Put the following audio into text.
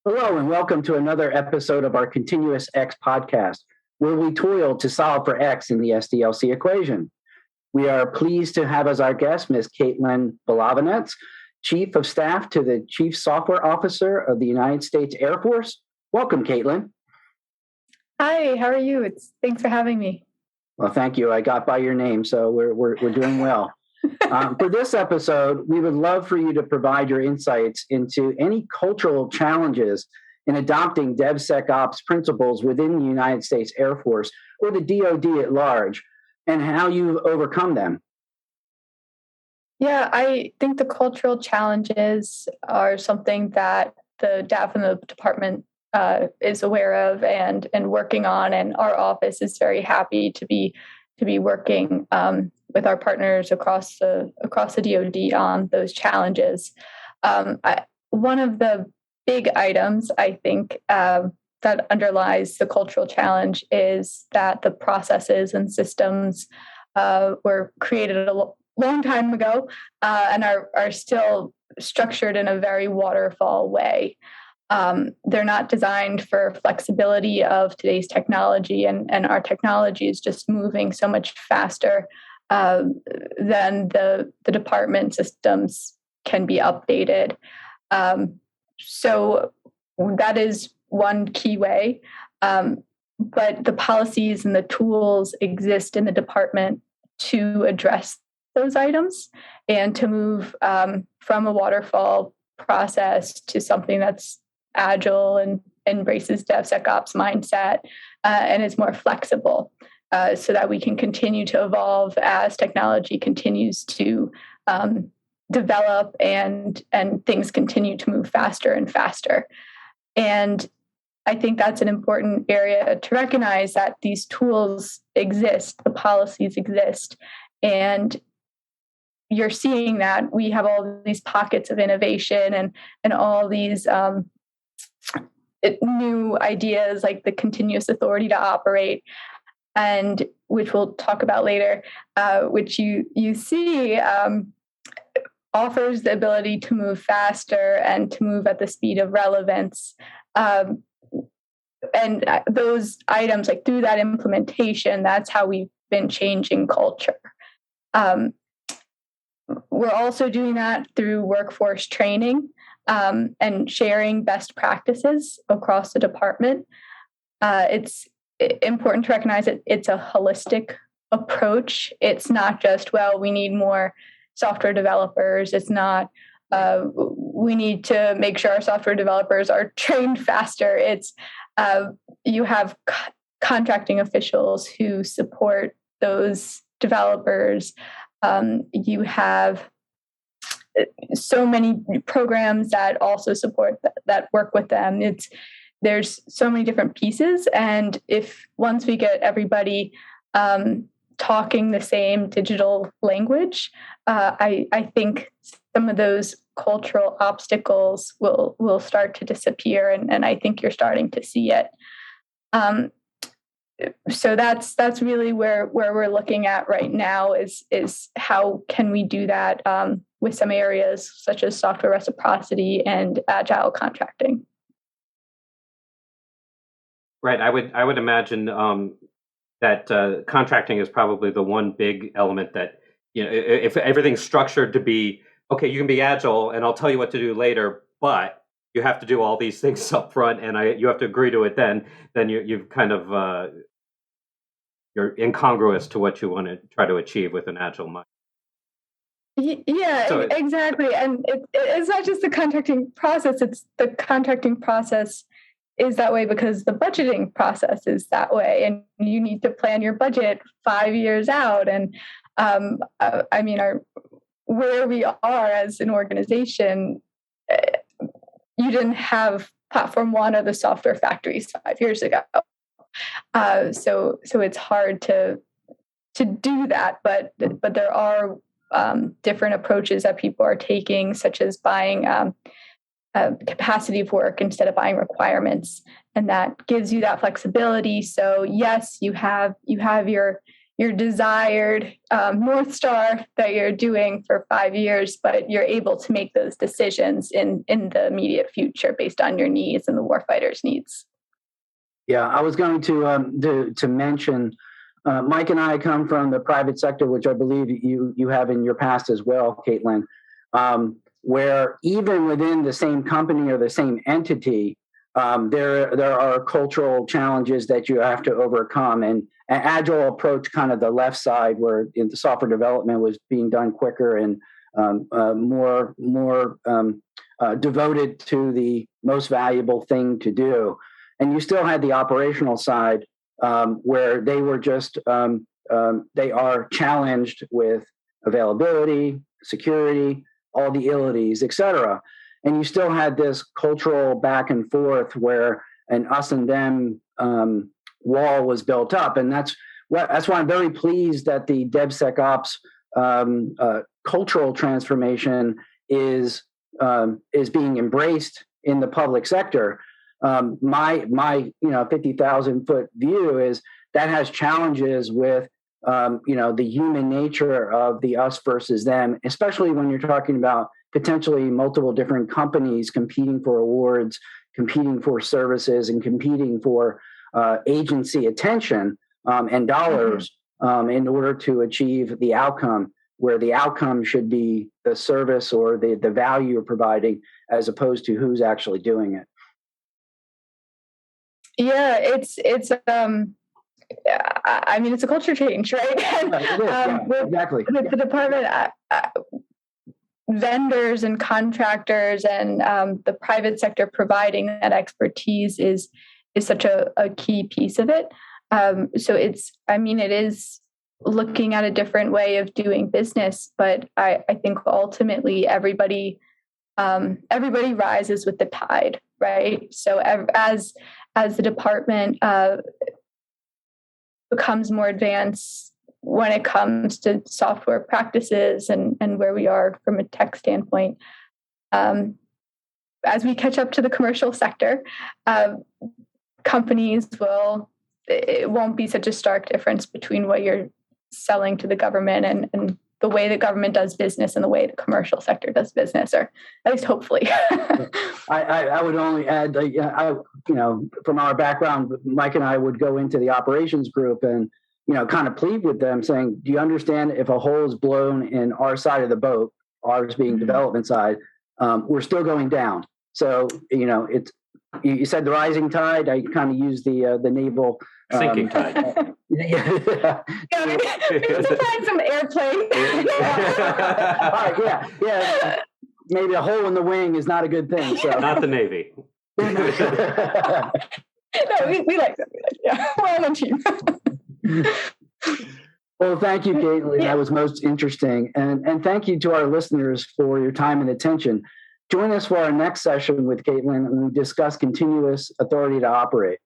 Hello, and welcome to another episode of our ContinuousX podcast, where we toil to solve for X in the SDLC equation. We are pleased to have as our guest Ms. Kaitlin Bulavinetz, Chief of Staff to the Chief Software Officer of the United States Air Force. Welcome, Kaitlin. Hi, how are you? Thanks for having me. Well, thank you. I got by your name, so we're doing well. For this episode, we would love for you to provide your insights into any cultural challenges in adopting DevSecOps principles within the United States Air Force or the DoD at large, and how you've overcome them. Yeah, I think the cultural challenges are something that the staff in the department is aware of and working on, and our office is very happy to be working with our partners across the DoD on those challenges. One of the big items I think that underlies the cultural challenge is that the processes and systems were created a long time ago and are still structured in a very waterfall way. They're not designed for flexibility of today's technology, and our technology is just moving so much faster than the department systems can be updated. So that is one key way. But the policies and the tools exist in the department to address those items and to move from a waterfall process to something that's agile and embraces DevSecOps mindset and is more flexible, so that we can continue to evolve as technology continues to develop and things continue to move faster and faster. And I think that's an important area to recognize, that these tools exist, the policies exist, and you're seeing that we have all these pockets of innovation and all these new ideas like the continuous authority to operate, and which we'll talk about later, which you see offers the ability to move faster and to move at the speed of relevance. And those items, like through that implementation, that's how we've been changing culture. We're also doing that through workforce training and sharing best practices across the department. It's important to recognize that it's a holistic approach. It's not just, well, we need more software developers. It's not, we need to make sure our software developers are trained faster. It's, you have contracting officials who support those developers. You have so many programs that also support that work with them. There's so many different pieces, and if once we get everybody talking the same digital language, I think some of those cultural obstacles will start to disappear, and I think you're starting to see it. So that's really where we're looking at right now is how can we do that with some areas such as software reciprocity and agile contracting. Right. I would imagine that contracting is probably the one big element that, if everything's structured to be, okay, you can be agile and I'll tell you what to do later, but you have to do all these things up front and you have to agree to it then you've kind of, you're incongruous to what you want to try to achieve with an agile mind. Yeah, so exactly. And it's not just the contracting process, it's the contracting process is that way because the budgeting process is that way, and you need to plan your budget 5 years out. And I mean, where we are as an organization, you didn't have Platform One or the software factories 5 years ago. So it's hard to do that, but there are different approaches that people are taking, such as buying capacity of work instead of buying requirements, and that gives you that flexibility. So yes, you have your your desired North Star that you're doing for 5 years, but you're able to make those decisions in the immediate future based on your needs and the warfighter's needs. Yeah, I was going to mention, Mike and I come from the private sector, which I believe you have in your past as well, Kaitlin, where even within the same company or the same entity, there are cultural challenges that you have to overcome. And an agile approach, kind of the left side, where in the software development was being done quicker and more devoted to the most valuable thing to do. And you still had the operational side where they were just they are challenged with availability, security, all the illities, et cetera. And you still had this cultural back and forth where an us and them wall was built up. And that's why I'm very pleased that the DevSecOps cultural transformation is being embraced in the public sector. My 50,000 foot view is that has challenges with the human nature of the us versus them, especially when you're talking about potentially multiple different companies competing for awards, competing for services, and competing for agency attention and dollars in order to achieve the outcome, where the outcome should be the service or the value you're providing as opposed to who's actually doing it. Yeah, it's I mean, it's a culture change, right? It is, exactly. With the department, vendors and contractors and the private sector providing that expertise is such a key piece of it. So it is looking at a different way of doing business, but I think ultimately everybody rises with the tide, right? So as the department becomes more advanced when it comes to software practices and where we are from a tech standpoint, as we catch up to the commercial sector, companies it won't be such a stark difference between what you're selling to the government and the way the government does business and the way the commercial sector does business, or at least hopefully. I would only add, from our background, Mike and I would go into the operations group and, kind of plead with them saying, do you understand if a hole is blown in our side of the boat, ours being development side, we're still going down. So, you said the rising tide, I kind of use the naval sinking tide. Maybe to find some airplane. All right, yeah. Maybe a hole in the wing is not a good thing. So not the Navy. No, we like that. Yeah, we're on a team. Well, thank you, Kaitlin. That was most interesting, and thank you to our listeners for your time and attention. Join us for our next session with Kaitlin, and we discuss continuous authority to operate.